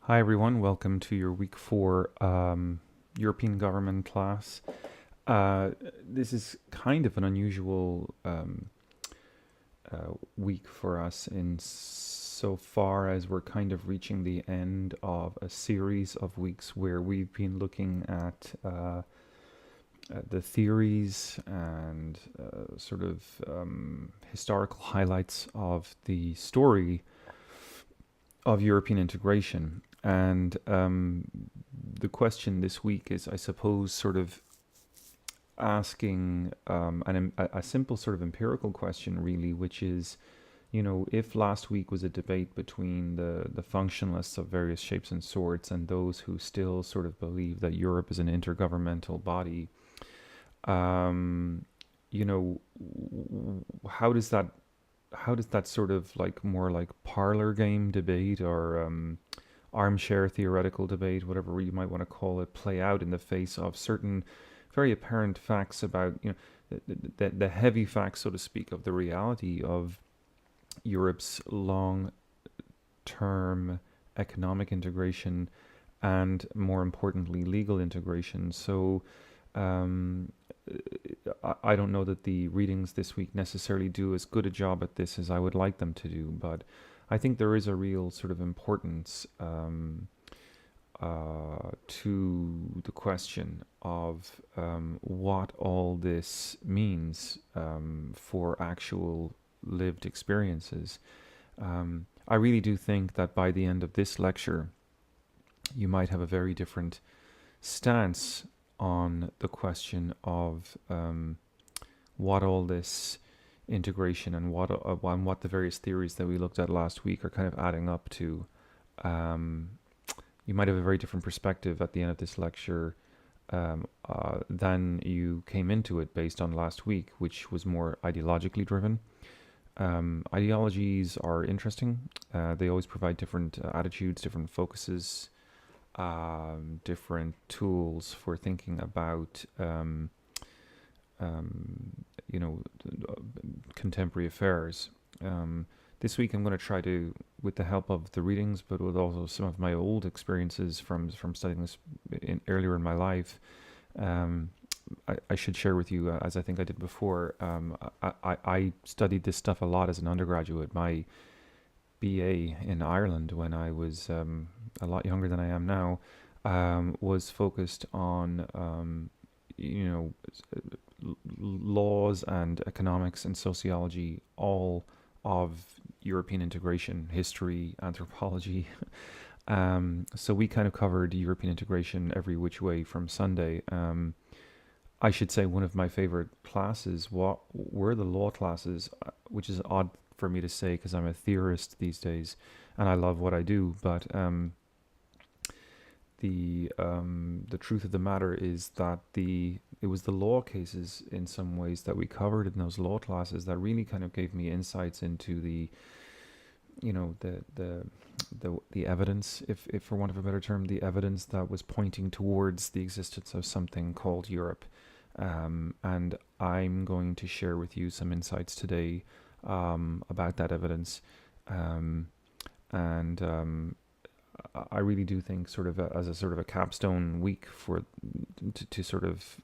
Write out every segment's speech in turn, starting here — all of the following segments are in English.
Hi everyone, welcome to your week 4 European government class. This is kind of an unusual week for us in so far as we're kind of reaching the end of a series of weeks where we've been looking at the theories and sort of historical highlights of the story of European integration. And the question this week is, I suppose, sort of asking a simple sort of empirical question, really, which is, if last week was a debate between the functionalists of various shapes and sorts and those who still sort of believe that Europe is an intergovernmental body, um, how does that sort of like more like parlor game debate or armchair theoretical debate, whatever you might want to call it, play out in the face of certain very apparent facts about the heavy facts, so to speak, of the reality of Europe's long term economic integration and, more importantly, legal integration. So um, I don't know that the readings this week necessarily do as good a job at this as I would like them to do, but I think there is a real sort of importance to the question of what all this means for actual lived experiences. I really do think that by the end of this lecture, you might have a very different stance on the question of what all this integration and what the various theories that we looked at last week are kind of adding up to. Um, you might have a very different perspective at the end of this lecture than you came into it based on last week, which was more ideologically driven. Ideologies are interesting. They always provide different attitudes, different focuses, different tools for thinking about, you know, contemporary affairs. This week, I'm going to try to, with the help of the readings, but with also some of my old experiences from studying this earlier in my life, um, I should share with you, as I think I did before. I studied this stuff a lot as an undergraduate. My BA in Ireland, when I was a lot younger than I am now, was focused on you know laws and economics and sociology, all of European integration, history, anthropology. So we kind of covered European integration every which way from Sunday. I should say one of my favorite classes were the law classes, which is odd for me to say because I'm a theorist these days and I love what I do. But the truth of the matter is that it was the law cases in some ways that we covered in those law classes that really kind of gave me insights into the you know the evidence, if for want of a better term, the evidence that was pointing towards the existence of something called Europe. And I'm going to share with you some insights today about that evidence. Um, and I really do think, sort of as a sort of a capstone week for to sort of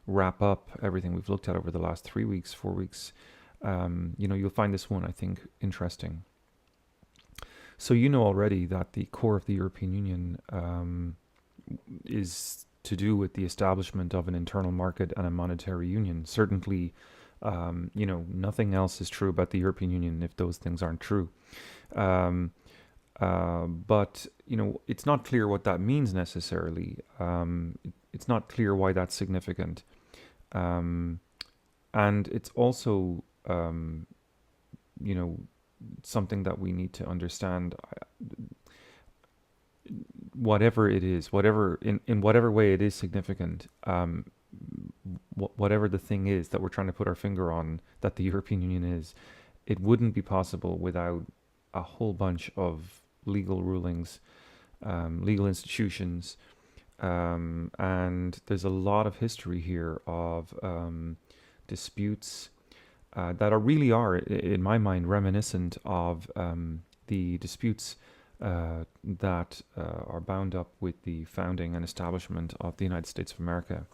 wrap up everything we've looked at over the last 3 weeks, 4 weeks. You'll find this one, I think, interesting. So you know already that the core of the European Union is to do with the establishment of an internal market and a monetary union. Certainly, nothing else is true about the European Union if those things aren't true. Um, but it's not clear what that means necessarily. It's not clear why that's significant, and it's also, you know, something that we need to understand. Whatever it is, whatever in whatever way it is significant, whatever the thing is that we're trying to put our finger on that the European Union is, it wouldn't be possible without a whole bunch of legal rulings, legal institutions, and there's a lot of history here of disputes that are really are, in my mind, reminiscent of the disputes that are bound up with the founding and establishment of the United States of America.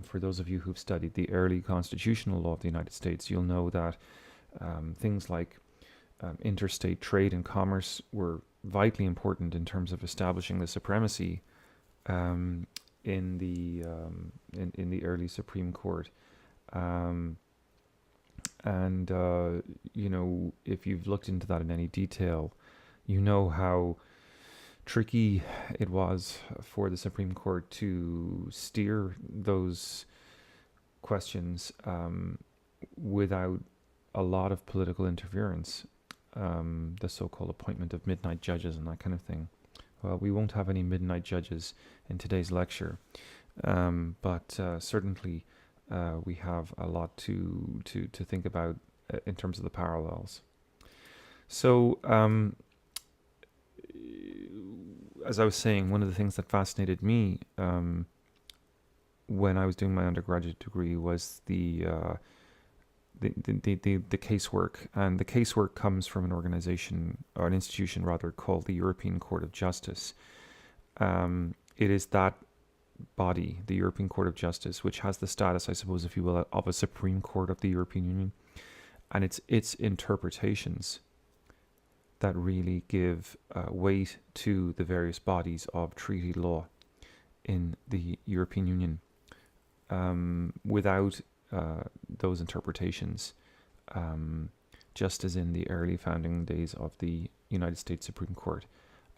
For those of you who've studied the early constitutional law of the United States, you'll know that things like interstate trade and commerce were vitally important in terms of establishing the supremacy in the early Supreme Court. And if you've looked into that in any detail, you know how tricky it was for the Supreme Court to steer those questions without a lot of political interference, the so-called appointment of midnight judges and that kind of thing. Well, we won't have any midnight judges in today's lecture, but certainly we have a lot to think about in terms of the parallels. So, as I was saying, one of the things that fascinated me when I was doing my undergraduate degree was the casework, and the casework comes from an organization, or an institution rather, called the European Court of Justice. It is that body, the European Court of Justice, which has the status, I suppose, if you will, of a Supreme Court of the European Union, and it's its interpretations that really give weight to the various bodies of treaty law in the European Union. Without those interpretations, just as in the early founding days of the United States Supreme Court,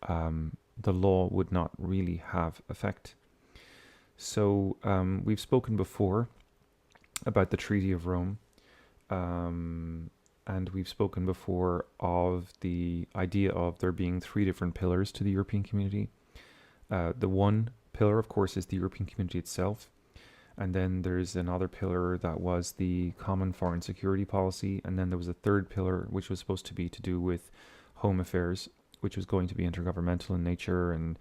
the law would not really have effect. So we've spoken before about the Treaty of Rome, and we've spoken before of the idea of there being three different pillars to the European community. The one pillar, of course, is the European community itself. And then there's another pillar that was the common foreign security policy. And then there was a third pillar, which was supposed to be to do with home affairs, which was going to be intergovernmental in nature and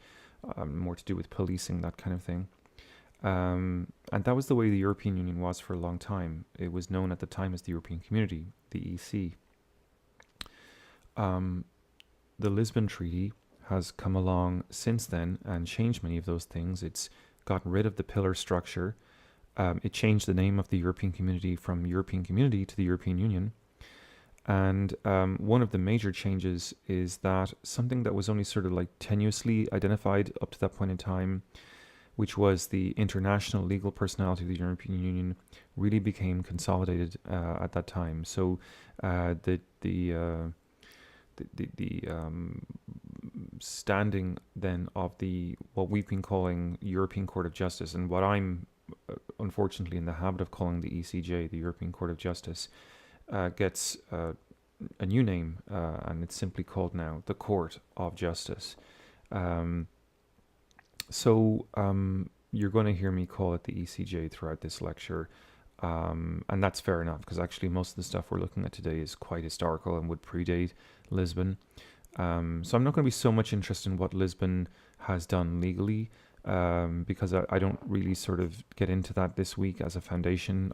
more to do with policing, that kind of thing. And that was the way the European Union was for a long time. It was known at the time as the European Community, the EC. The Lisbon Treaty has come along since then and changed many of those things. It's gotten rid of the pillar structure. It changed the name of the European Community from European Community to the European Union. And one of the major changes is that something that was only sort of like tenuously identified up to that point in time, which was the international legal personality of the European Union, really became consolidated at that time. So the standing then of what we've been calling European Court of Justice, and what I'm unfortunately in the habit of calling the ECJ, the European Court of Justice, gets a new name, and it's simply called now the Court of Justice. So you're going to hear me call it the ECJ throughout this lecture, and that's fair enough, because actually most of the stuff we're looking at today is quite historical and would predate Lisbon. So I'm not going to be so much interested in what Lisbon has done legally, because I don't really sort of get into that this week as a foundation,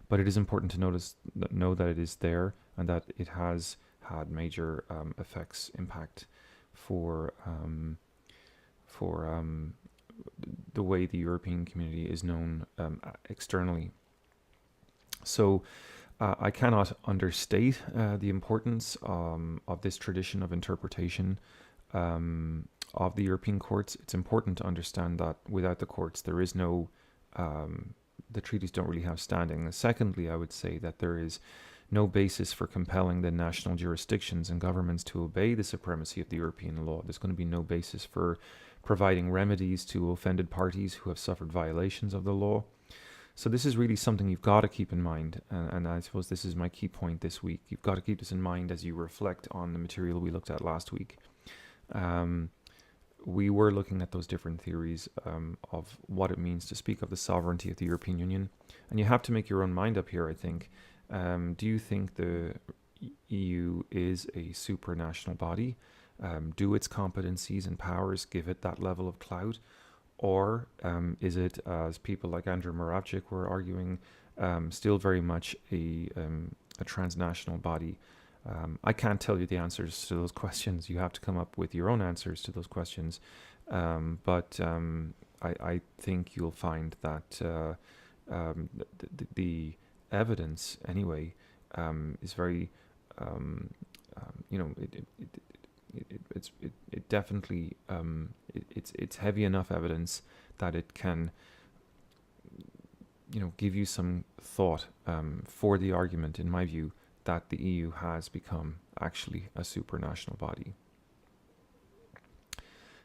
but it is important to know that it is there and that it has had major impact for the way the European community is known externally. So I cannot understate the importance of this tradition of interpretation of the European courts. It's important to understand that without the courts, there is no, the treaties don't really have standing. Secondly, I would say that there is no basis for compelling the national jurisdictions and governments to obey the supremacy of the European law. There's going to be no basis for providing remedies to offended parties who have suffered violations of the law. So this is really something you've got to keep in mind, and I suppose this is my key point this week. You've got to keep this in mind as you reflect on the material we looked at last week. We were looking at those different theories of what it means to speak of the sovereignty of the European Union, and you have to make your own mind up here, I think. Do you think the EU is a supranational body? Do its competencies and powers give it that level of clout? Or is it, as people like Andrew Moravchik were arguing, still very much a transnational body I can't tell you the answers to those questions. You have to come up with your own answers to those questions. But I think you'll find that the evidence, anyway, is very, um, it definitely, it's heavy enough evidence that it can, give you some thought for the argument, in my view, that the EU has become actually a supranational body.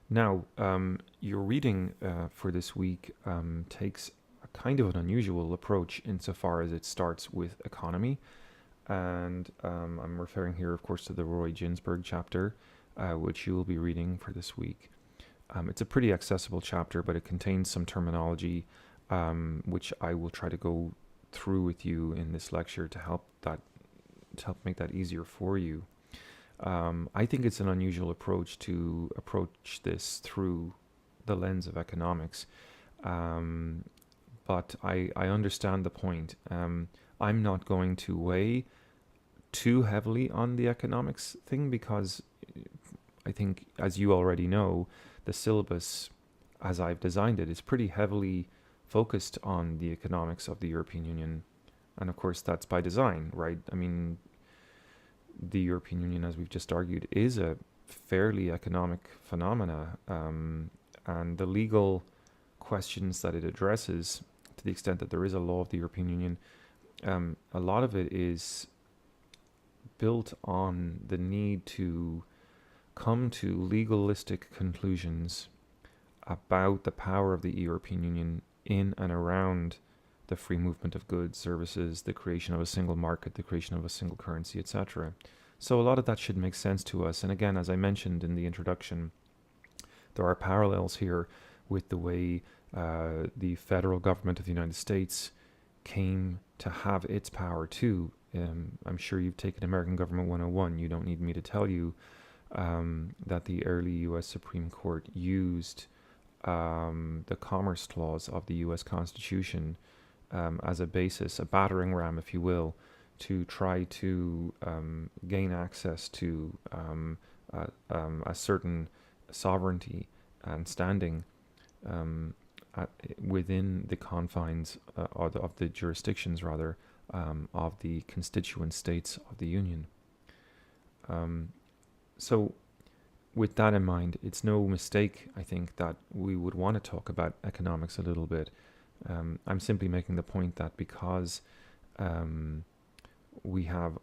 Now, your reading for this week takes a kind of an unusual approach insofar as it starts with economy. And I'm referring here, of course, to the Roy Ginsburg chapter, which you will be reading for this week. It's a pretty accessible chapter, but it contains some terminology which I will try to go through with you in this lecture to help make that easier for you. I think it's an unusual approach to approach this through the lens of economics, but I understand the point. I'm not going to weigh too heavily on the economics thing because I think, as you already know, the syllabus, as I've designed it, is pretty heavily focused on the economics of the European Union. And of course, that's by design, right? I mean, the European Union, as we've just argued, is a fairly economic phenomena, and the legal questions that it addresses, to the extent that there is a law of the European Union, a lot of it is built on the need to come to legalistic conclusions about the power of the European Union in and around the free movement of goods, services, the creation of a single market, the creation of a single currency, etc. So a lot of that should make sense to us. And again, as I mentioned in the introduction, there are parallels here with the way the federal government of the United States came to have its power too. I'm sure you've taken American Government 101. You don't need me to tell you that the early U.S. Supreme Court used the Commerce Clause of the U.S. Constitution as a basis, a battering ram, if you will, to try to gain access to a certain sovereignty and standing within the confines of the jurisdictions, rather, of the constituent states of the Union. So with that in mind, it's no mistake, I think, that we would want to talk about economics a little bit. I'm simply making the point that because we have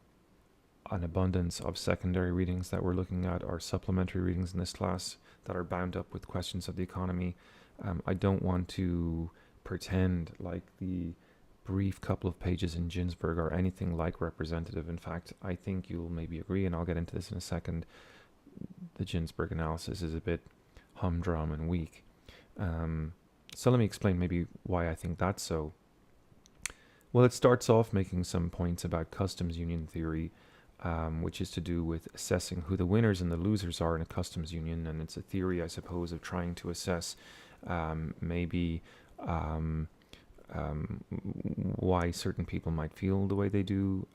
an abundance of secondary readings that we're looking at, or supplementary readings in this class that are bound up with questions of the economy, I don't want to pretend like the brief couple of pages in Ginsburg are anything like representative. In fact, I think you'll maybe agree, and I'll get into this in a second, the Ginsburg analysis is a bit humdrum and weak. So let me explain maybe why I think that's so. Well, it starts off making some points about customs union theory, which is to do with assessing who the winners and the losers are in a customs union. And it's a theory, I suppose, of trying to assess maybe why certain people might feel the way they do.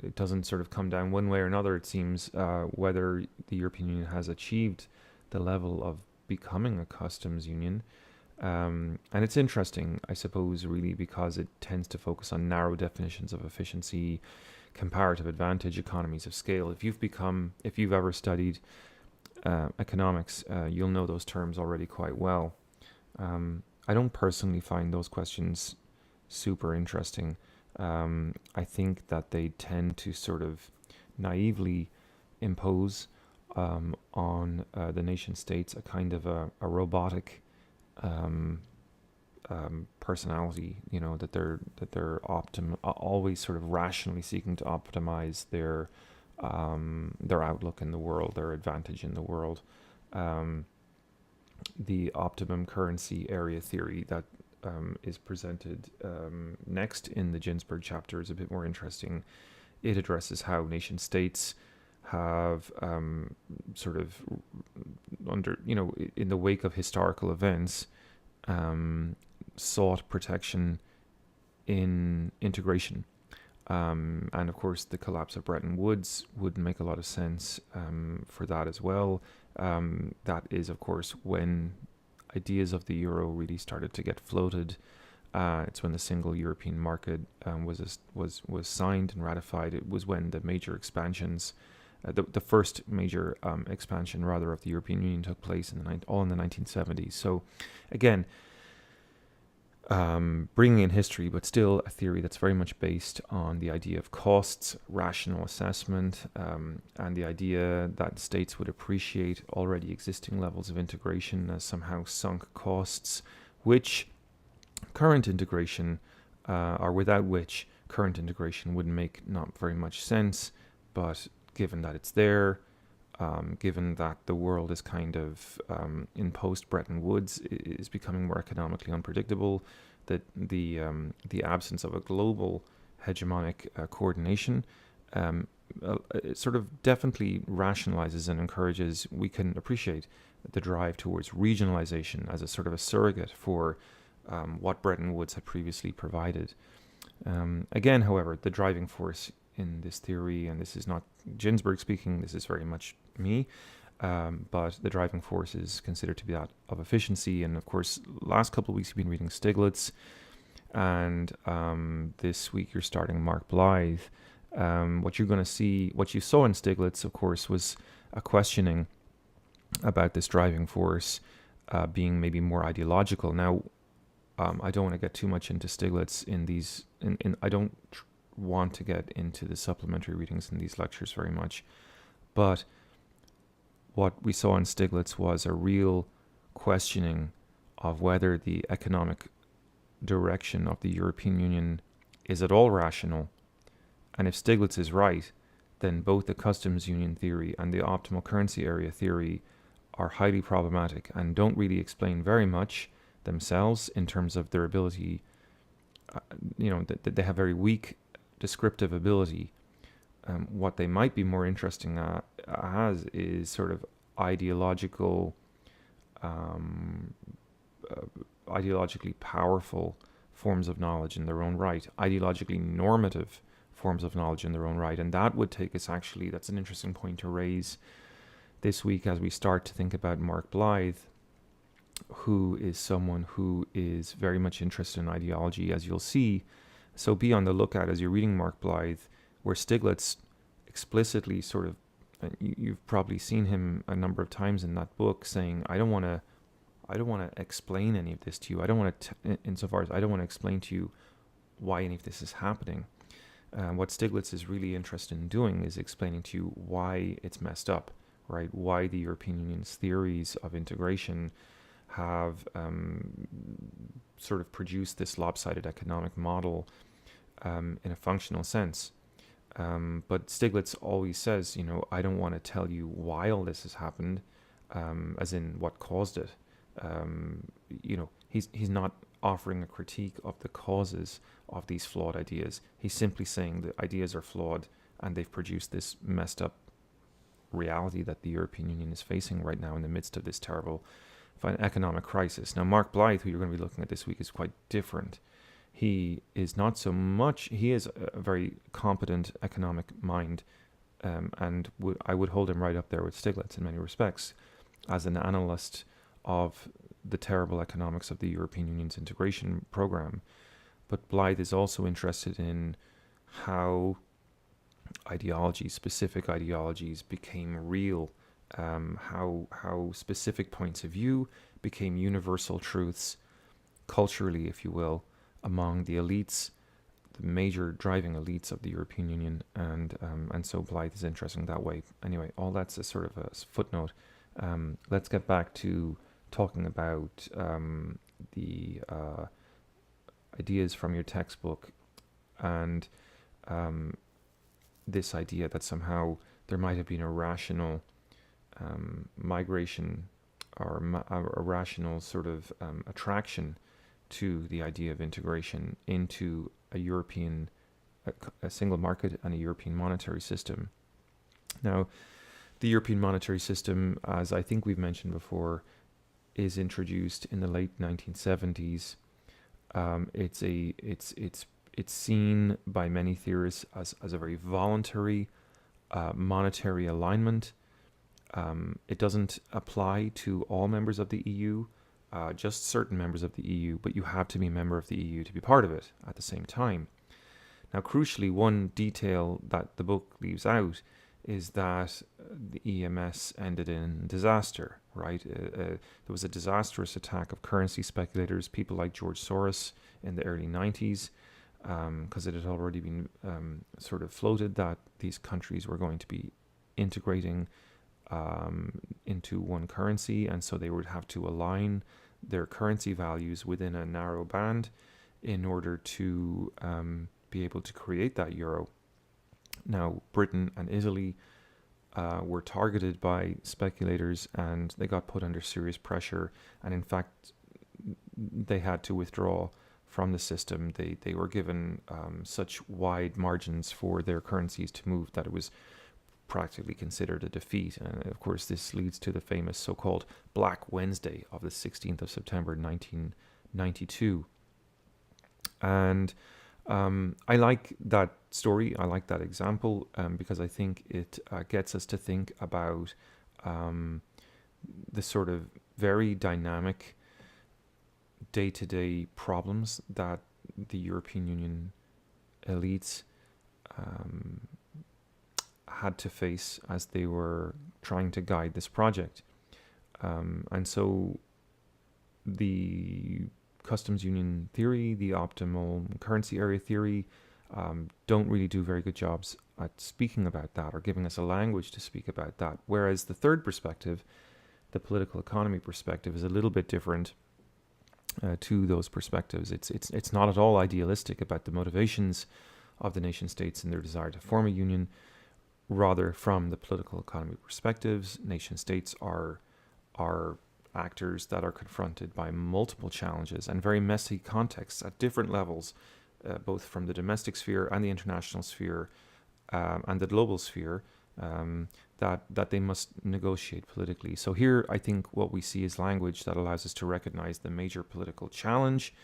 It doesn't sort of come down one way or another, it seems, whether the European Union has achieved the level of becoming a customs union. And it's interesting, I suppose, really, because it tends to focus on narrow definitions of efficiency, comparative advantage, economies of scale. If you've ever studied economics, you'll know those terms already quite well. I don't personally find those questions super interesting. I think that they tend to sort of naively impose on the nation states a kind of a robotic personality, that they're always sort of rationally seeking to optimize their outlook in the world, their advantage in the world. The optimum currency area theory that is presented next in the Ginsburg chapter is a bit more interesting. It addresses how nation states have sort of in the wake of historical events, sought protection in integration. And of course, the collapse of Bretton Woods would make a lot of sense for that as well. That is, of course, when ideas of the euro really started to get floated. It's when the single European market was signed and ratified. It was when the major expansions, the first major expansion rather of the European Union took place all in the 1970s. So, again, bringing in history, but still a theory that's very much based on the idea of costs, rational assessment, and the idea that states would appreciate already existing levels of integration as somehow sunk costs, which current integration, or without which current integration would make not very much sense. But given that it's there, given that the world is kind of in post-Bretton Woods is becoming more economically unpredictable, that the absence of a global hegemonic coordination it sort of definitely rationalizes and encourages, we can appreciate the drive towards regionalization as a sort of a surrogate for what Bretton Woods had previously provided. Again, however, the driving force in this theory, and this is not Ginsberg speaking, this is very much me, but the driving force is considered to be that of efficiency. And of course, last couple of weeks you've been reading Stiglitz, and this week you're starting Mark Blythe. What you're going to see, what you saw in Stiglitz, of course, was a questioning about this driving force being maybe more ideological. Now, I don't want to get too much into Stiglitz in these. I don't want to get into the supplementary readings in these lectures very much, but what we saw in Stiglitz was a real questioning of whether the economic direction of the European Union is at all rational. And if Stiglitz is right, then both the customs union theory and the optimal currency area theory are highly problematic and don't really explain very much themselves in terms of their ability. That they have very weak descriptive ability. What they might be more interesting as is sort of ideologically powerful forms of knowledge in their own right, ideologically normative forms of knowledge in their own right. And that would take us, actually, that's an interesting point to raise this week as we start to think about Mark Blythe, who is someone who is very much interested in ideology, as you'll see. So be on the lookout as you're reading Mark Blythe, where Stiglitz explicitly sort of, you've probably seen him a number of times in that book saying, I don't want to explain any of this to you. I don't want to, insofar as I don't want to explain to you why any of this is happening. What Stiglitz is really interested in doing is explaining to you why it's messed up, right? Why the European Union's theories of integration have sort of produced this lopsided economic model in a functional sense. But Stiglitz always says, I don't want to tell you why all this has happened, as in what caused it. He's not offering a critique of the causes of these flawed ideas. He's simply saying the ideas are flawed and they've produced this messed up reality that the European Union is facing right now in the midst of this terrible economic crisis. Now, Mark Blythe, who you're going to be looking at this week, is quite different. He is not so much, he is a very competent economic mind, and I would hold him right up there with Stiglitz in many respects as an analyst of the terrible economics of the European Union's integration program. But Blythe is also interested in how ideologies, specific ideologies, became real, how specific points of view became universal truths, culturally, if you will, among the elites, the major driving elites of the European Union, and so Blythe is interesting that way. Anyway, all that's a sort of a footnote. Let's get back to talking about the ideas from your textbook, and this idea that somehow there might have been a rational migration or a rational sort of attraction to the idea of integration into a single market and a European monetary system. Now, the European monetary system, as I think we've mentioned before, is introduced in the late 1970s. It's it's seen by many theorists as a very voluntary monetary alignment. It doesn't apply to all members of the EU, just certain members of the EU, but you have to be a member of the EU to be part of it at the same time. Now, crucially, one detail that the book leaves out is that the EMS ended in disaster, right? There was a disastrous attack of currency speculators, people like George Soros in the early 90s, because it had already been sort of floated that these countries were going to be integrating into one currency, and so they would have to align their currency values within a narrow band in order to be able to create that euro. Now, Britain and Italy were targeted by speculators, and they got put under serious pressure, and in fact they had to withdraw from the system. They were given such wide margins for their currencies to move that it was practically considered a defeat. And of course, this leads to the famous so-called Black Wednesday of the 16th of September 1992. And I like that story. I like that example because I think it gets us to think about the sort of very dynamic day-to-day problems that the European Union elites had to face as they were trying to guide this project. And so the customs union theory, the optimal currency area theory, don't really do very good jobs at speaking about that or giving us a language to speak about that. Whereas the third perspective, the political economy perspective, is a little bit different to those perspectives. It's not at all idealistic about the motivations of the nation states and their desire to form a union. Rather, from the political economy perspectives, nation states are actors that are confronted by multiple challenges and very messy contexts at different levels, both from the domestic sphere and the international sphere and the global sphere, that they must negotiate politically. So here, I think what we see is language that allows us to recognize the major political challenge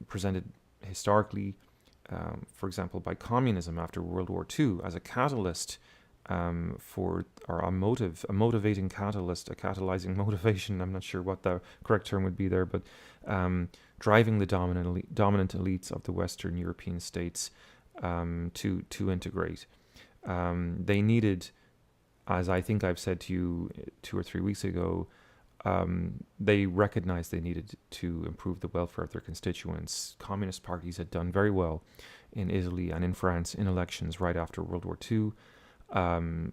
presented historically, for example, by communism after World War II as a catalyst for, or a motivating catalyst, a catalyzing motivation. I'm not sure what the correct term would be there, but driving the dominant elites of the Western European states to integrate. They needed, as I think I've said to you 2 or 3 weeks ago, they recognized they needed to improve the welfare of their constituents. Communist parties had done very well in Italy and in France in elections right after World War II.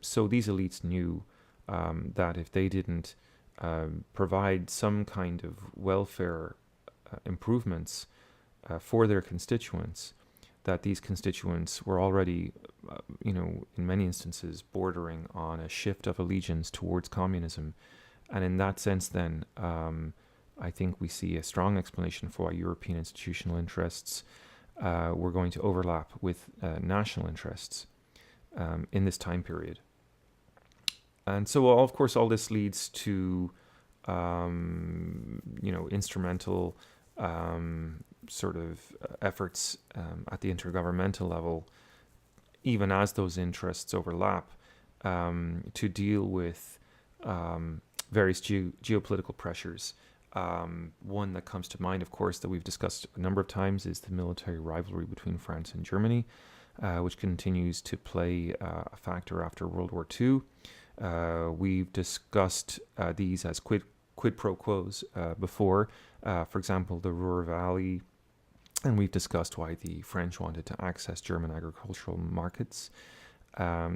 So these elites knew that if they didn't provide some kind of welfare improvements for their constituents, that these constituents were already, in many instances, bordering on a shift of allegiance towards communism. And in that sense, then, I think we see a strong explanation for why European institutional interests were going to overlap with national interests in this time period. And so, of course, all this leads to, instrumental sort of efforts at the intergovernmental level, even as those interests overlap, to deal with various geopolitical pressures. One that comes to mind, of course, that we've discussed a number of times is the military rivalry between France and Germany, which continues to play a factor after World War II. We've discussed these as quid pro quos before, for example, the Ruhr Valley, and we've discussed why the French wanted to access German agricultural markets.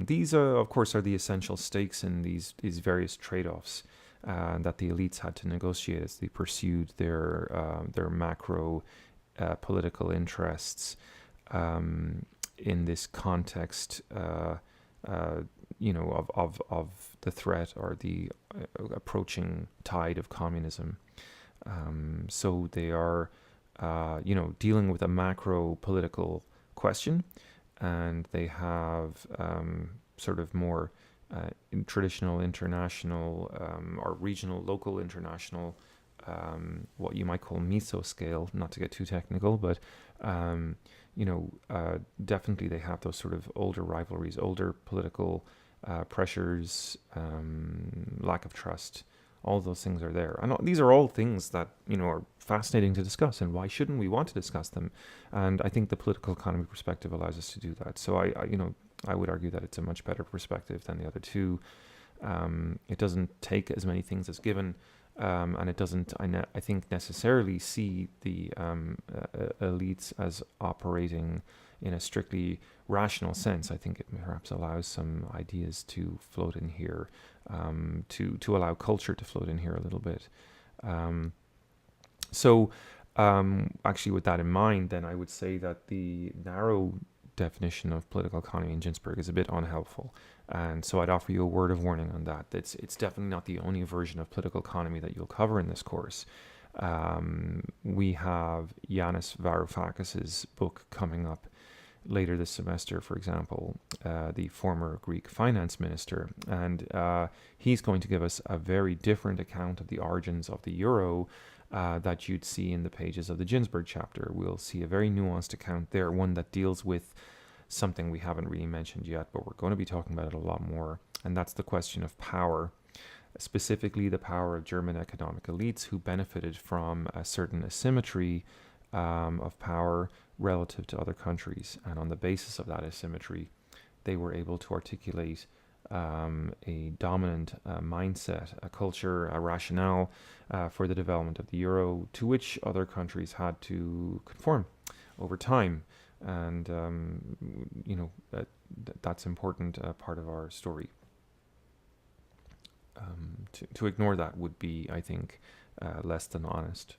These, of course, are the essential stakes in these various trade-offs that the elites had to negotiate as they pursued their macro political interests in this context, of the threat or the approaching tide of communism. So they are, dealing with a macro political question, and they have sort of more traditional international or regional, local, international, what you might call mesoscale, not to get too technical, but definitely they have those sort of older rivalries, older political pressures, lack of trust. All those things are there, and these are all things that are fascinating to discuss. And why shouldn't we want to discuss them? And I think the political economy perspective allows us to do that. So I would argue that it's a much better perspective than the other two. It doesn't take as many things as given, and it doesn't, I think, necessarily see the elites as operating in a strictly rational sense. I think it perhaps allows some ideas to float in here, to allow culture to float in here a little bit. So actually, with that in mind, then I would say that the narrow definition of political economy in Ginsburg is a bit unhelpful. And so I'd offer you a word of warning on that. It's definitely not the only version of political economy that you'll cover in this course. We have Yanis Varoufakis's book coming up later this semester, for example, the former Greek finance minister. And he's going to give us a very different account of the origins of the euro that you'd see in the pages of the Ginsburg chapter. We'll see a very nuanced account there, one that deals with something we haven't really mentioned yet, but we're going to be talking about it a lot more, and that's the question of power, specifically the power of German economic elites who benefited from a certain asymmetry of power relative to other countries. And on the basis of that asymmetry, they were able to articulate a dominant mindset, a culture, a rationale for the development of the euro, to which other countries had to conform over time. And that's important part of our story. To ignore that would be, I think, less than honest.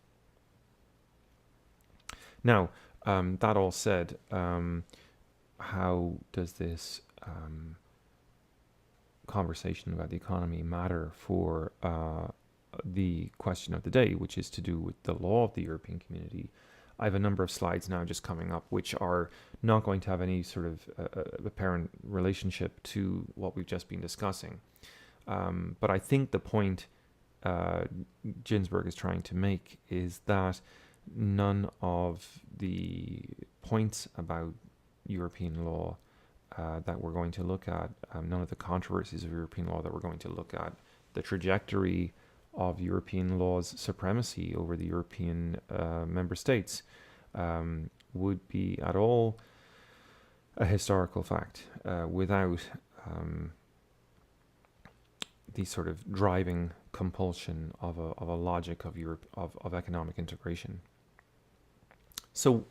Now, that all said, how does this conversation about the economy matter for the question of the day, which is to do with the law of the European Community? I have a number of slides now just coming up which are not going to have any sort of apparent relationship to what we've just been discussing. But I think the point Ginsburg is trying to make is that none of the points about European law that we're going to look at, none of the controversies of European law that we're going to look at, the trajectory of European law's supremacy over the European member states would be at all a historical fact without the sort of driving compulsion of a logic of Europe of economic integration. So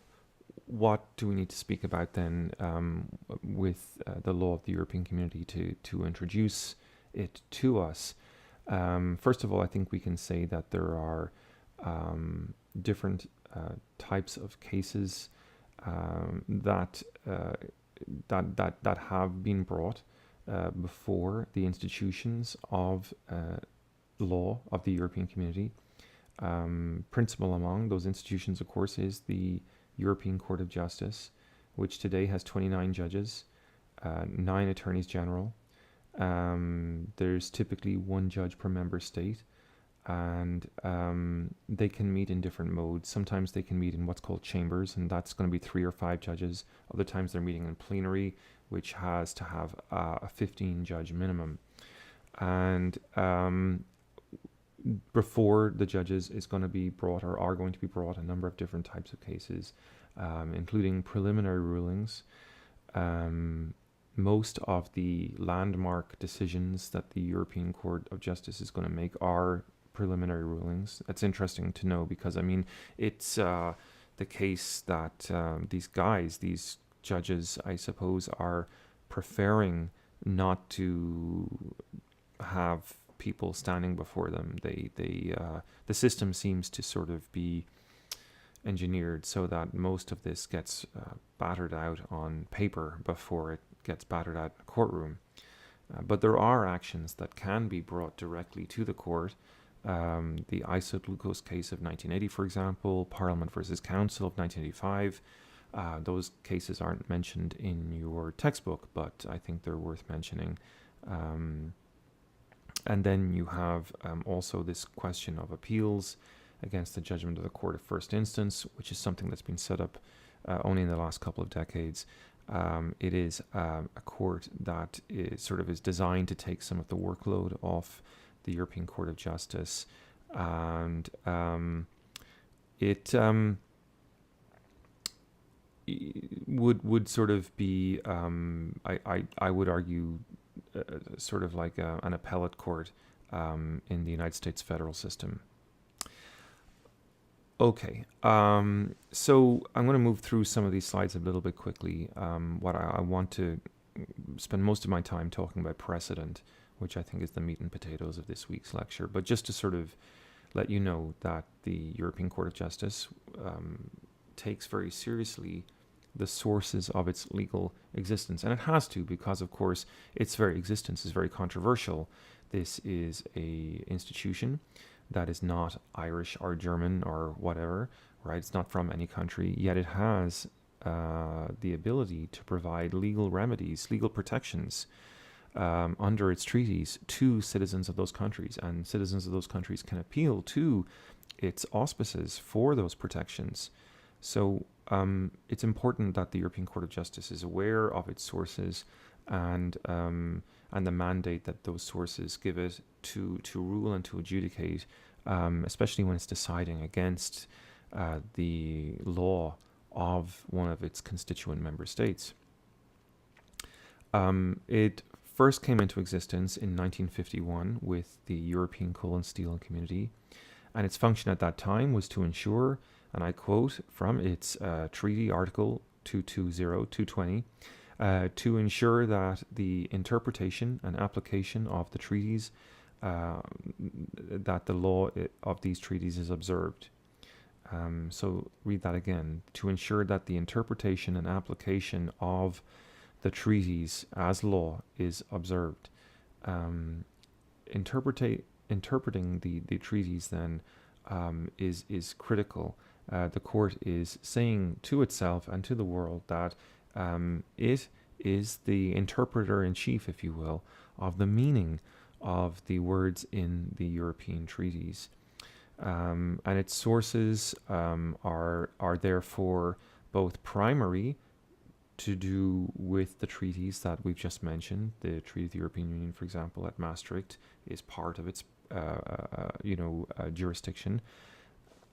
what do we need to speak about then with the law of the European Community to introduce it to us? First of all, I think we can say that there are different types of cases that have been brought before the institutions of law of the European Community. Principal among those institutions, of course, is the European Court of Justice, which today has 29 judges, 9 attorneys general. There's typically 1 judge per member state, and they can meet in different modes. Sometimes they can meet in what's called chambers, and that's going to be 3 or 5 judges. Other times they're meeting in plenary, which has to have a 15 judge minimum. And before the judges is going to be brought, or are going to be brought, a number of different types of cases, including preliminary rulings. Most of the landmark decisions that the European Court of Justice is going to make are preliminary rulings. That's interesting to know because, I mean, it's the case that these judges, I suppose, are preferring not to have people standing before them. The system seems to sort of be engineered so that most of this gets battered out on paper before it gets battered out in a courtroom. But there are actions that can be brought directly to the court. The isoglucose case of 1980, for example, Parliament versus Council of 1985. Those cases aren't mentioned in your textbook, but I think they're worth mentioning. And then you have also this question of appeals against the judgment of the court of first instance, which is something that's been set up only in the last couple of decades. It is a court that is designed to take some of the workload off the European Court of Justice, and it would sort of be, I would argue, sort of like an appellate court in the United States federal system. Okay, so I'm going to move through some of these slides a little bit quickly. What I want to spend most of my time talking about precedent, which I think is the meat and potatoes of this week's lecture, but just to sort of let you know that the European Court of Justice takes very seriously the sources of its legal existence. And it has to, because of course its very existence is very controversial. This is a institution that is not Irish or German or whatever, right? It's not from any country, yet it has the ability to provide legal remedies, legal protections under its treaties to citizens of those countries, and citizens of those countries can appeal to its auspices for those protections. So it's important that the European Court of Justice is aware of its sources and the mandate that those sources give it to rule and to adjudicate, especially when it's deciding against the law of one of its constituent member states. It first came into existence in 1951 with the European Coal and Steel Community, and its function at that time was to ensure, and I quote from its treaty article 220, to ensure that the interpretation and application of the treaties, that the law of these treaties is observed. So read that again. To ensure that the interpretation and application of the treaties as law is observed. Interpreting the treaties then is critical. The court is saying to itself and to the world that it is the interpreter in chief, if you will, of the meaning of the words in the European treaties. And its sources are therefore both primary, to do with the treaties that we've just mentioned. The Treaty of the European Union, for example, at Maastricht is part of its jurisdiction.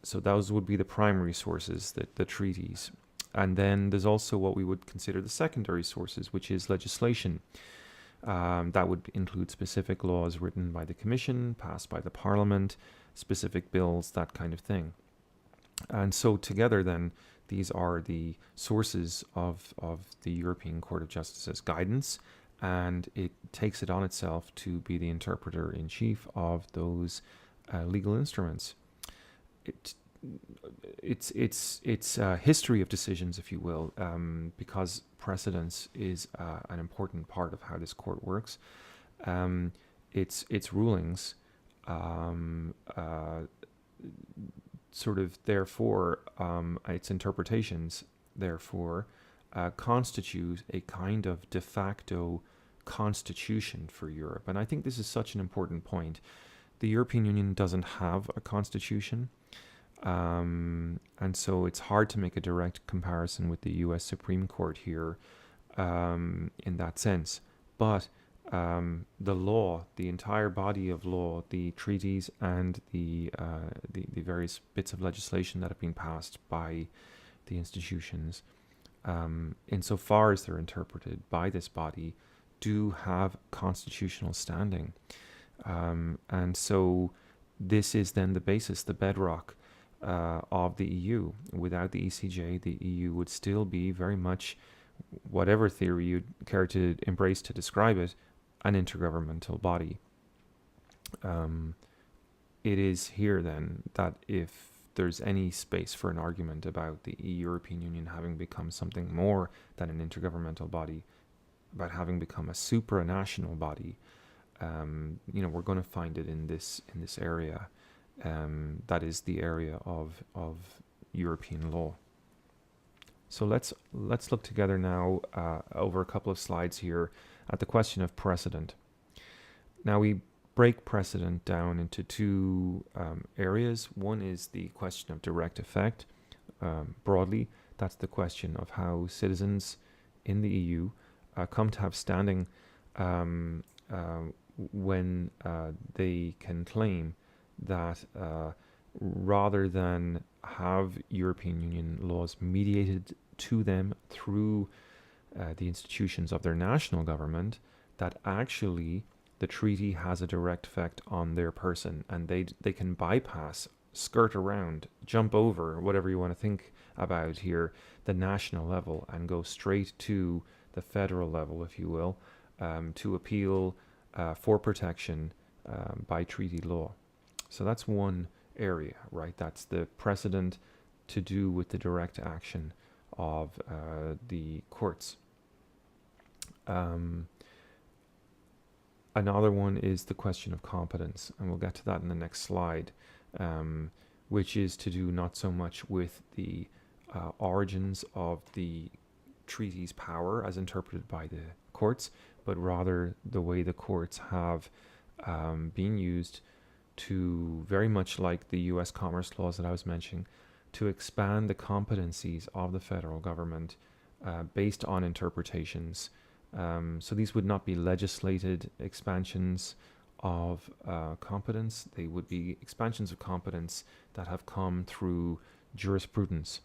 So those would be the primary sources, the treaties. And then there's also what we would consider the secondary sources, which is legislation. That would include specific laws written by the Commission, passed by the Parliament, specific bills, that kind of thing. And so together then, these are the sources of the European Court of Justice's guidance, and it takes it on itself to be the interpreter in chief of those legal instruments. It's history of decisions, if you will, because precedence is an important part of how this court works. Its rulings sort of therefore its interpretations therefore constitute a kind of de facto constitution for Europe. And I think this is such an important point. The European Union doesn't have a constitution, and so it's hard to make a direct comparison with the US Supreme Court here in that sense. But the law, the entire body of law, the treaties and the various bits of legislation that have been passed by the institutions, insofar as they're interpreted by this body, do have constitutional standing. And so this is then the basis, the bedrock of the EU. Without the ECJ, the EU would still be very much, whatever theory you'd care to embrace to describe it, an intergovernmental body. It is here then that if there's any space for an argument about the European Union having become something more than an intergovernmental body, about having become a supranational body, we're going to find it in this area. That is the area of European law. So let's look together now over a couple of slides here at the question of precedent. Now we break precedent down into two areas. One is the question of direct effect, broadly. That's the question of how citizens in the EU come to have standing when they can claim that rather than have European Union laws mediated to them through the institutions of their national government, that actually the treaty has a direct effect on their person, and they can bypass, skirt around, jump over, whatever you want to think about here, the national level, and go straight to the federal level, if you will, to appeal for protection by treaty law. So that's one area, right? That's the precedent to do with the direct action of the courts. Another one is the question of competence, and we'll get to that in the next slide, which is to do not so much with the origins of the treaty's power as interpreted by the courts, but rather the way the courts have been used to, very much like the US commerce laws that I was mentioning, to expand the competencies of the federal government based on interpretations. So these would not be legislated expansions of competence. They would be expansions of competence that have come through jurisprudence.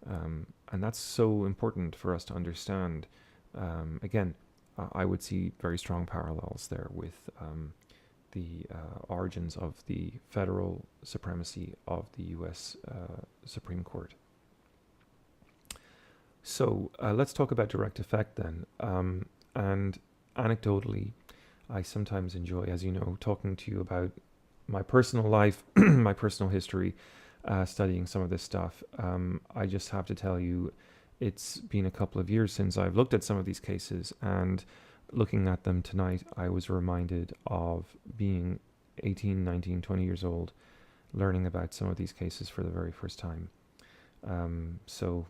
And that's so important for us to understand. Again, I would see very strong parallels there with the origins of the federal supremacy of the US Supreme Court. So let's talk about direct effect then. And anecdotally, I sometimes enjoy, as you know, talking to you about my personal life, my personal history, studying some of this stuff. I just have to tell you, it's been a couple of years since I've looked at some of these cases, and looking at them tonight, I was reminded of being 18, 19, 20 years old, learning about some of these cases for the very first time. So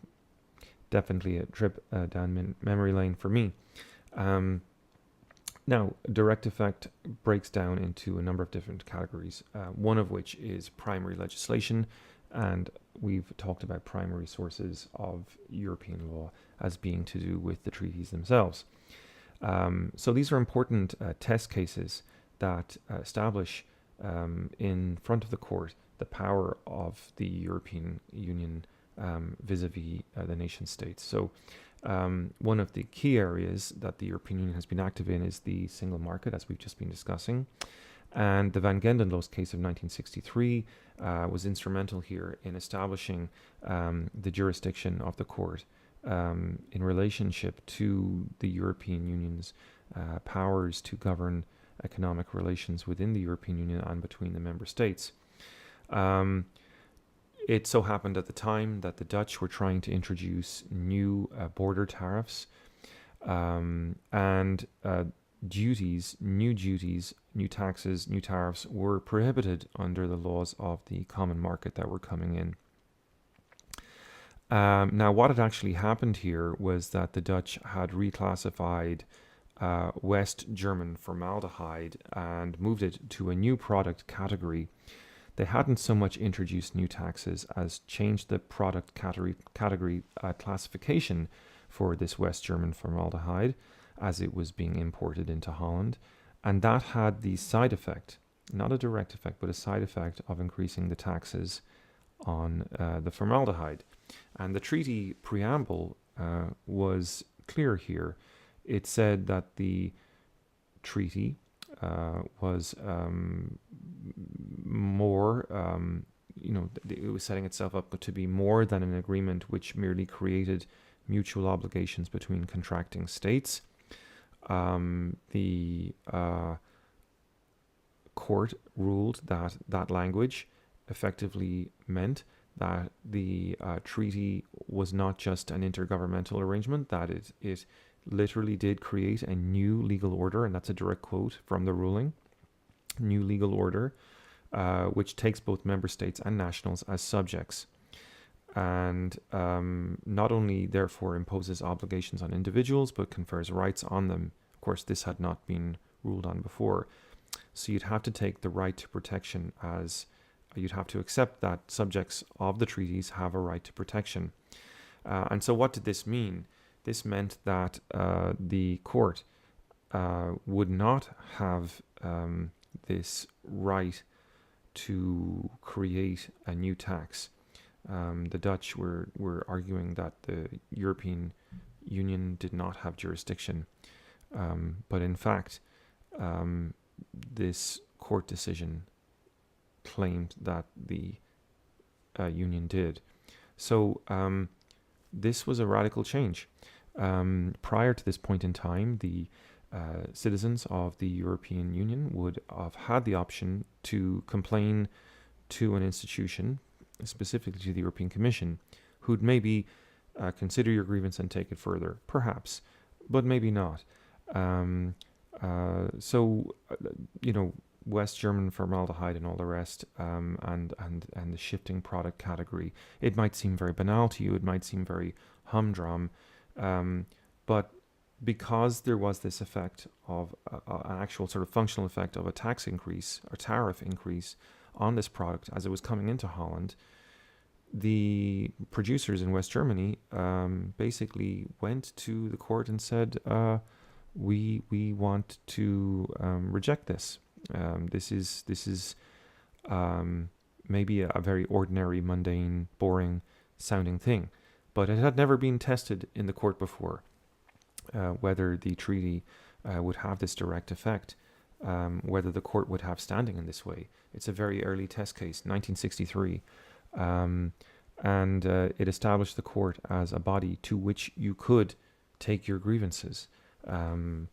definitely a trip down memory lane for me. Now, direct effect breaks down into a number of different categories, one of which is primary legislation, and we've talked about primary sources of European law as being to do with the treaties themselves. So these are important test cases that establish in front of the court the power of the European Union vis-a-vis the nation states. So one of the key areas that the European Union has been active in is the single market, as we've just been discussing. And the Van Gendenloos case of 1963 was instrumental here in establishing the jurisdiction of the court in relationship to the European Union's powers to govern economic relations within the European Union and between the member states. It so happened at the time that the Dutch were trying to introduce new border tariffs and duties, new taxes, new tariffs were prohibited under the laws of the common market that were coming in. Now, what had actually happened here was that the Dutch had reclassified West German formaldehyde and moved it to a new product category. They hadn't so much introduced new taxes as changed the product category classification for this West German formaldehyde as it was being imported into Holland. And that had the side effect, not a direct effect, but a side effect of increasing the taxes on the formaldehyde. And the treaty preamble was clear here. It said that the treaty was more, it was setting itself up to be more than an agreement which merely created mutual obligations between contracting states. The court ruled that that language effectively meant that the treaty was not just an intergovernmental arrangement, that it literally did create a new legal order, and that's a direct quote from the ruling, new legal order, which takes both member states and nationals as subjects, and not only therefore imposes obligations on individuals, but confers rights on them. Of course, this had not been ruled on before. So you'd have to take the right to protection as, you'd have to accept that subjects of the treaties have a right to protection. And so what did this mean? This meant that the court would not have this right to create a new tax. The Dutch were arguing that the European Union did not have jurisdiction, but in fact, this court decision claimed that the Union did. So this was a radical change. Prior to this point in time, the citizens of the European Union would have had the option to complain to an institution, specifically to the European Commission, who'd maybe consider your grievance and take it further, perhaps, but maybe not. West German formaldehyde and all the rest, and the shifting product category. It might seem very banal to you. It might seem very humdrum, but because there was this effect of an actual sort of functional effect of a tax increase or tariff increase on this product as it was coming into Holland, the producers in West Germany basically went to the court and said, we want to reject this. This is maybe a very ordinary, mundane, boring sounding thing, but it had never been tested in the court before, whether the treaty would have this direct effect, whether the court would have standing in this way. It's a very early test case, 1963, and it established the court as a body to which you could take your grievances in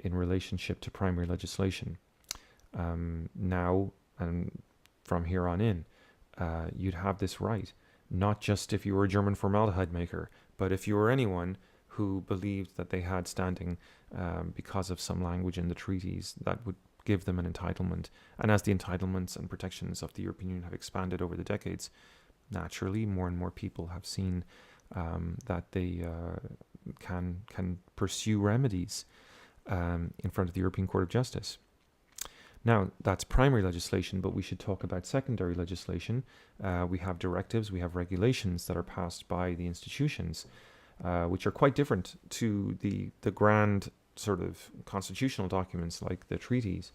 relationship to primary legislation. Now, and from here on in, you'd have this right, not just if you were a German formaldehyde maker, but if you were anyone who believed that they had standing because of some language in the treaties that would give them an entitlement. And as the entitlements and protections of the European Union have expanded over the decades, naturally, more and more people have seen that they can pursue remedies in front of the European Court of Justice. Now, that's primary legislation, but we should talk about secondary legislation. We have directives, we have regulations that are passed by the institutions, which are quite different to the grand sort of constitutional documents like the treaties.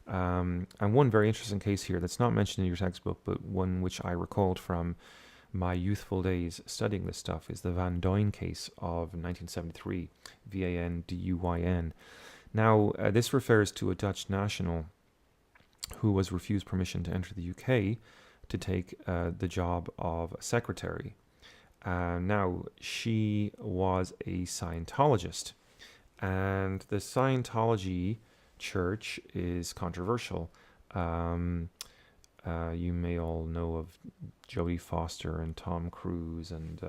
And one very interesting case here that's not mentioned in your textbook, but one which I recalled from my youthful days studying this stuff, is the Van Duyn case of 1973, Van Duyn. Now, this refers to a Dutch national who was refused permission to enter the UK to take the job of a secretary. Now, she was a Scientologist, and the Scientology church is controversial. You may all know of Jodie Foster and Tom Cruise and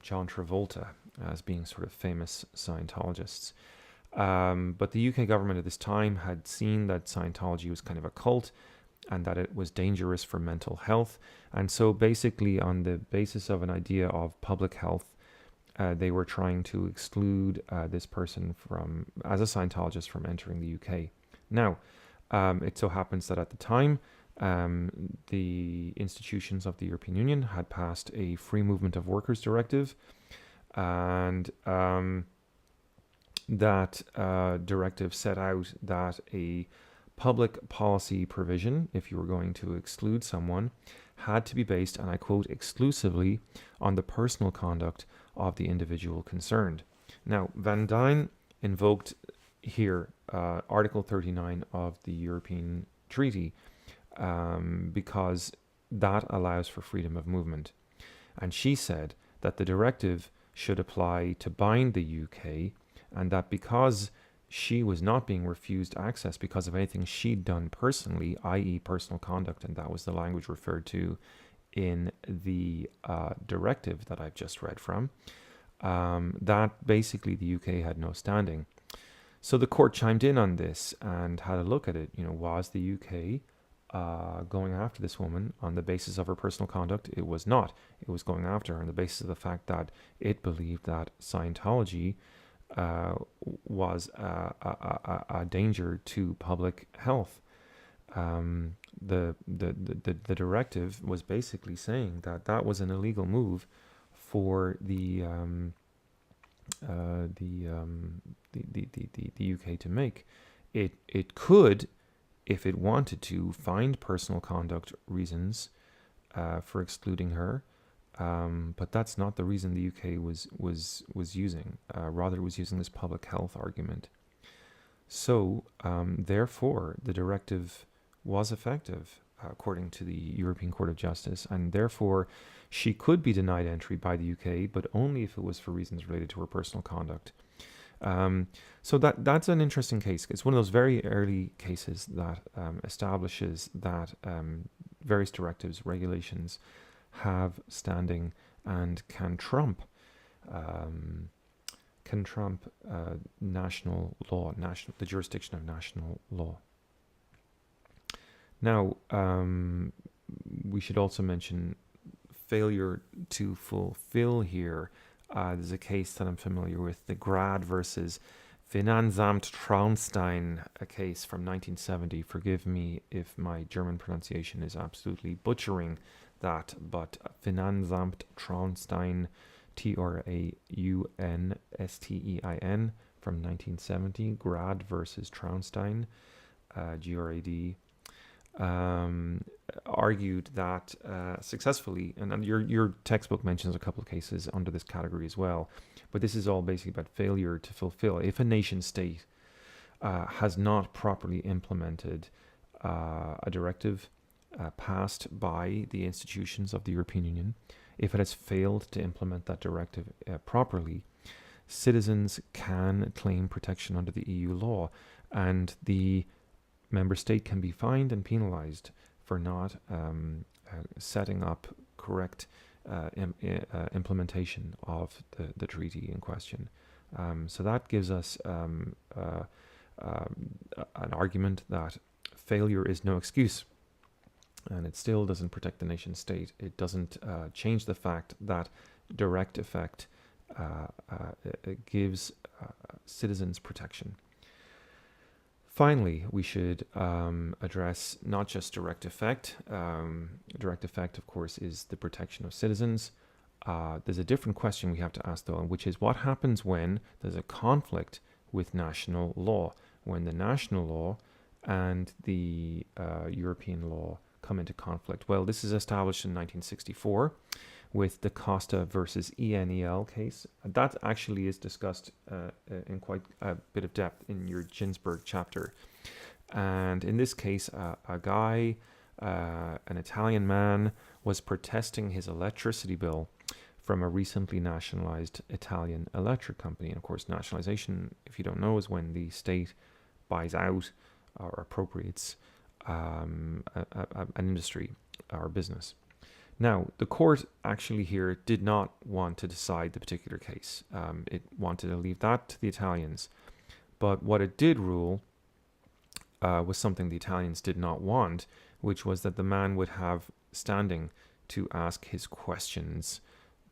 John Travolta as being sort of famous Scientologists. But the UK government at this time had seen that Scientology was kind of a cult and that it was dangerous for mental health. And so basically, on the basis of an idea of public health, they were trying to exclude this person as a Scientologist from entering the UK. Now, it so happens that at the time, the institutions of the European Union had passed a Free Movement of Workers Directive, and that directive set out that a public policy provision, if you were going to exclude someone, had to be based, and I quote, exclusively on the personal conduct of the individual concerned. Now, Van Duyn invoked here Article 39 of the European Treaty because that allows for freedom of movement. And she said that the directive should apply to bind the UK, and that because she was not being refused access because of anything she'd done personally, i.e. personal conduct, and that was the language referred to in the directive that I've just read from, that basically the UK had no standing. So the court chimed in on this and had a look at it. Was the UK going after this woman on the basis of her personal conduct? It was not. It was going after her on the basis of the fact that it believed that Scientology was a danger to public health. the directive was basically saying that that was an illegal move for the UK to make. It could, if it wanted to, find personal conduct reasons for excluding her, but that's not the reason the UK was using. Rather, it was using this public health argument. So, therefore, the directive was effective, according to the European Court of Justice, and therefore she could be denied entry by the UK, but only if it was for reasons related to her personal conduct. So that's an interesting case. It's one of those very early cases that establishes that various directives, regulations have standing and can trump national law, the jurisdiction of national law. Now, we should also mention failure to fulfill here. There's a case that I'm familiar with, the Grad versus Finanzamt Traunstein, a case from 1970. Forgive me if my German pronunciation is absolutely butchering that, but Finanzamt Traunstein, Traunstein, from 1970, Grad versus Traunstein, GRAD, argued that successfully, and your textbook mentions a couple of cases under this category as well, but this is all basically about failure to fulfill. If a nation state has not properly implemented a directive passed by the institutions of the European Union, if it has failed to implement that directive properly, citizens can claim protection under the EU law, and the member state can be fined and penalized for not setting up correct implementation of the treaty in question. So that gives us an argument that failure is no excuse, and it still doesn't protect the nation state. It doesn't change the fact that direct effect gives citizens protection. Finally, we should address not just direct effect. Direct effect, of course, is the protection of citizens. There's a different question we have to ask, though, which is what happens when there's a conflict with national law, when the national law and the European law come into conflict. Well, this is established in 1964 with the Costa versus ENEL case. That actually is discussed in quite a bit of depth in your Ginsburg chapter. And in this case, a guy, an Italian man, was protesting his electricity bill from a recently nationalized Italian electric company. And of course, nationalization, if you don't know, is when the state buys out or appropriates an industry or business. Now, the court actually here did not want to decide the particular case. It wanted to leave that to the Italians. But what it did rule was something the Italians did not want, which was that the man would have standing to ask his questions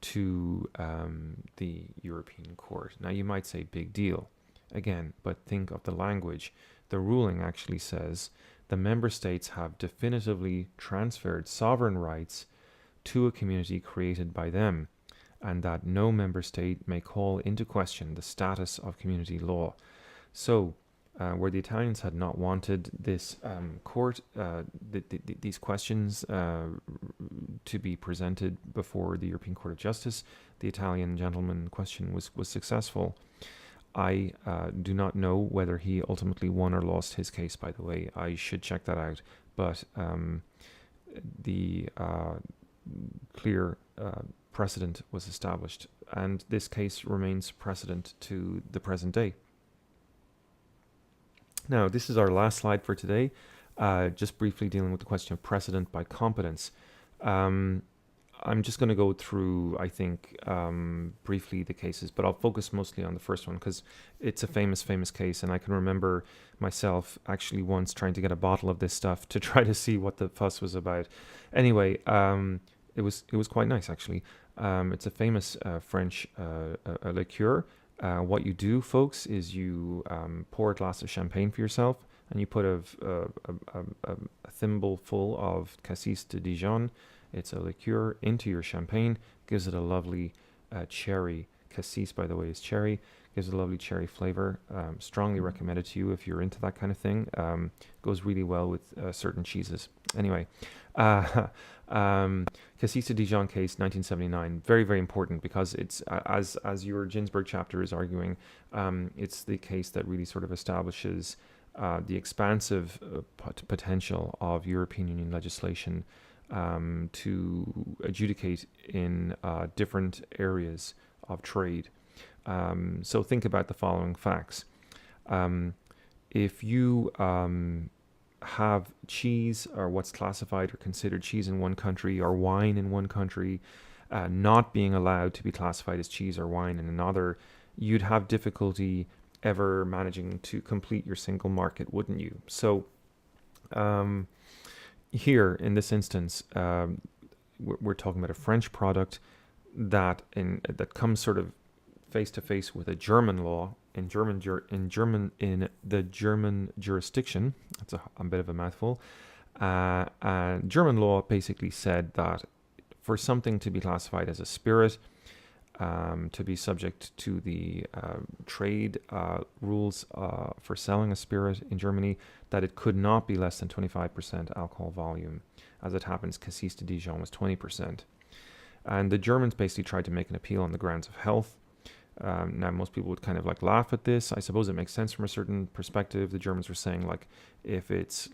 to the European Court. Now, you might say big deal, again, but think of the language. The ruling actually says the member states have definitively transferred sovereign rights to a community created by them, and that no member state may call into question the status of community law. So, where the Italians had not wanted this court, these questions to be presented before the European Court of Justice, the Italian gentleman in question was successful. I do not know whether he ultimately won or lost his case, by the way. I should check that out. But the clear precedent was established, and this case remains precedent to the present day. Now, this is our last slide for today, just briefly dealing with the question of precedent by competence. I'm just going to go through, I think, briefly the cases, but I'll focus mostly on the first one because it's a famous case, and I can remember myself actually once trying to get a bottle of this stuff to try to see what the fuss was about. Anyway, it was quite nice, actually. It's a famous French liqueur. What you do, folks, is you pour a glass of champagne for yourself, and you put thimbleful of Cassis de Dijon. It's a liqueur into your champagne, gives it a lovely cherry. Cassis, by the way, is cherry. Gives it a lovely cherry flavor. Strongly recommended to you if you're into that kind of thing. Goes really well with certain cheeses. Anyway, Cassis de Dijon case, 1979, very, very important because it's, as your Ginsburg chapter is arguing, it's the case that really sort of establishes the expansive potential of European Union legislation to adjudicate in different areas of trade. So think about the following facts. If you have cheese or what's classified or considered cheese in one country or wine in one country not being allowed to be classified as cheese or wine in another, you'd have difficulty ever managing to complete your single market, wouldn't you? So here in this instance, we're talking about a French product that comes sort of face to face with a German law in the German jurisdiction. That's a bit of a mouthful. And German law basically said that for something to be classified as a spirit, to be subject to the trade rules for selling a spirit in Germany, that it could not be less than 25% alcohol volume. As it happens, Cassis de Dijon was 20%. And the Germans basically tried to make an appeal on the grounds of health. Now, most people would kind of like laugh at this. I suppose it makes sense from a certain perspective. The Germans were saying, like, if it's,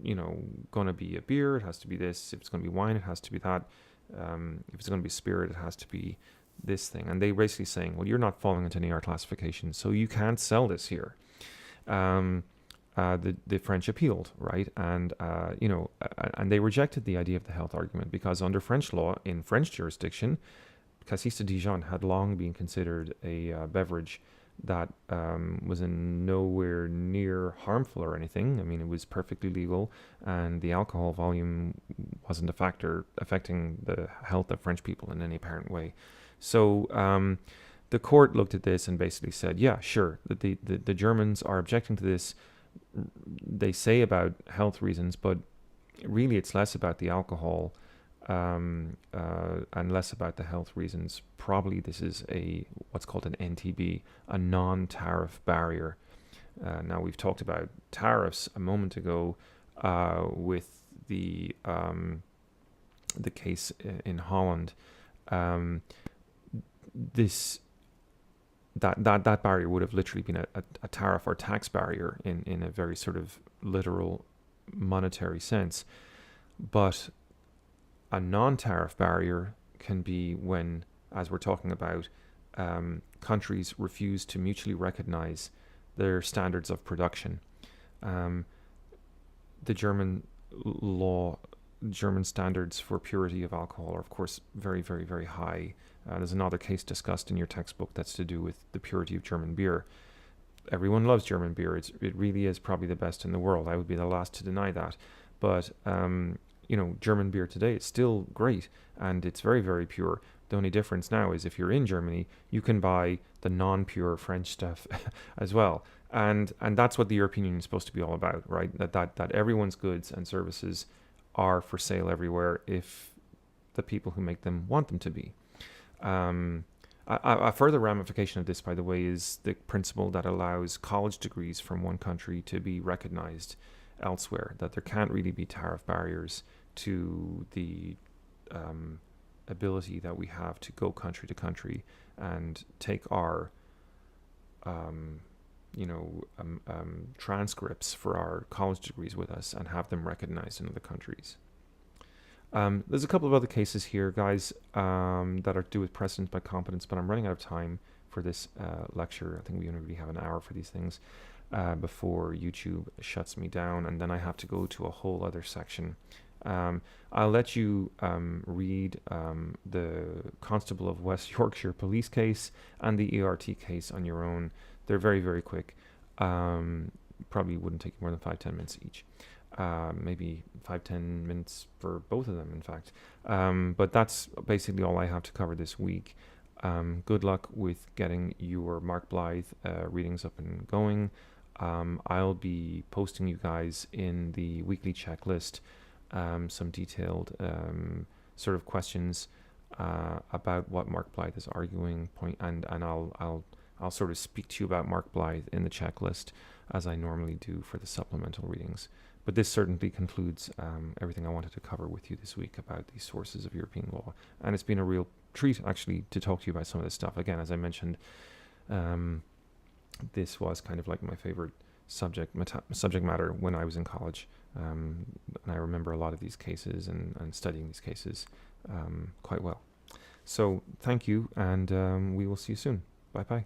going to be a beer, it has to be this. If it's going to be wine, it has to be that. If it's going to be spirit, it has to be this thing. And they basically saying, well, you're not falling into any of our classifications, so you can't sell this here. The French appealed, right? And, and they rejected the idea of the health argument because under French law, in French jurisdiction, Cassis de Dijon had long been considered a beverage that was in nowhere near harmful or anything. I mean, it was perfectly legal, and the alcohol volume wasn't a factor affecting the health of French people in any apparent way. So the court looked at this and basically said, yeah, sure, that the Germans are objecting to this. They say about health reasons, but really it's less about the alcohol and less about the health reasons. Probably this is what's called an NTB, a non-tariff barrier. Now, we've talked about tariffs a moment ago with the case in Holland. That barrier would have literally been a tariff or tax barrier in a very sort of literal monetary sense. But a non-tariff barrier can be when, as we're talking about, countries refuse to mutually recognize their standards of production. The German standards for purity of alcohol are, of course, very, very, very high. There's another case discussed in your textbook that's to do with the purity of German beer. Everyone loves German beer. It really is probably the best in the world. I would be the last to deny that. But German beer today is still great, and it's very, very pure. The only difference now is if you're in Germany, you can buy the non-pure French stuff as well. And that's what the European Union is supposed to be all about, right? That everyone's goods and services are for sale everywhere if the people who make them want them to be. A further ramification of this, by the way, is the principle that allows college degrees from one country to be recognized elsewhere, that there can't really be tariff barriers to the ability that we have to go country to country and take our transcripts for our college degrees with us and have them recognized in other countries. There's a couple of other cases here, guys, that are to do with precedence by competence, but I'm running out of time for this lecture. I think we only really have an hour for these things before YouTube shuts me down, and then I have to go to a whole other section. I'll let you read the Constable of West Yorkshire police case and the ERT case on your own. They're very, very quick. Probably wouldn't take more than 5-10 minutes each. Maybe 5-10 minutes for both of them, in fact. But that's basically all I have to cover this week. Good luck with getting your Mark Blythe readings up and going. I'll be posting you guys in the weekly checklist some detailed sort of questions about what Mark Blythe is arguing, and I'll sort of speak to you about Mark Blythe in the checklist as I normally do for the supplemental readings. But this certainly concludes everything I wanted to cover with you this week about these sources of European law. And it's been a real treat, actually, to talk to you about some of this stuff. Again, as I mentioned, this was kind of like my favorite subject matter when I was in college. And I remember a lot of these cases and studying these cases quite well. So thank you, and we will see you soon. Bye-bye.